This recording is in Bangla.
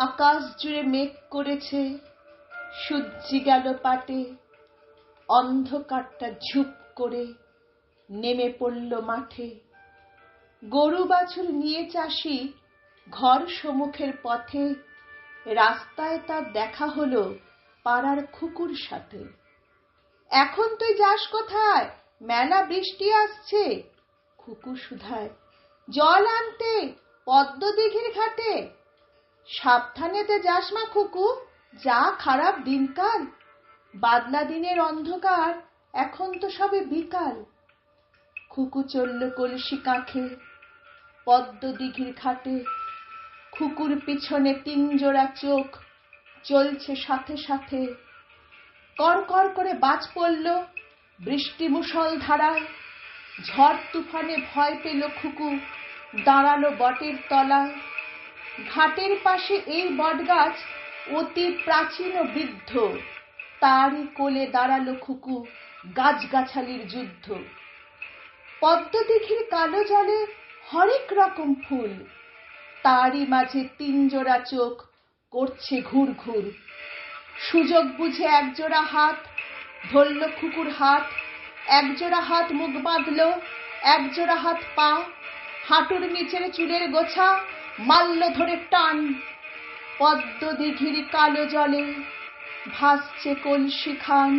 আকাশ জুড়ে মেঘ করেছে, সূর্যি গেল পাটে, অন্ধকারটা ঝুপ করে নেমে পড়ল মাঠে। গরু বাছুর নিয়ে চাষি ঘর সম্মুখের পথে, রাস্তায় তার দেখা হলো পাড়ার খুকুর সাথে। এখন তুই যাস কোথায়? মেলা বৃষ্টি আসছে। খুকু শুধায়, জল আনতে পদ্ম দিঘির ঘাটে। সাবধানেতে যাস মা খুকু, যা খারাপ দিনকাল। বাদলা দিনের অন্ধকার, এখন তো সবে বিকাল। খুকু চলল কলসি কাঁখে পদ্ম দিঘির ঘাটে। খুকুর পিছনে 3 জোড়া চোখ চলছে সাথে সাথে। কর কর করে বাজ পড়ল বৃষ্টি মুষল ধারায়। ঝড় তুফানে ভয় পেল খুকু, দাঁড়ালো বটের তলায়। ঘাটের পাশে এই বটগাছ অতি প্রাচীন ও বৃদ্ধ, তারই কোলে দাঁড়ালো খুকু, গাছগাছালির যুদ্ধ। পদ্ম দিঘির কালো জলে হরেক রকম ফুল, তারই মাঝে 3 জোড়া চোখ করছে ঘুর ঘুর। সুযোগ বুঝে 1 জোড়া হাত ধরল খুকুর হাত। 1 জোড়া হাত মুখ বাঁধল, 1 জোড়া হাত পা। হাঁটুর নিচের চুলের গোছা মারল ধরে টান। পদ্ম দিঘির কালো জলে ভাসছে কলসি খান।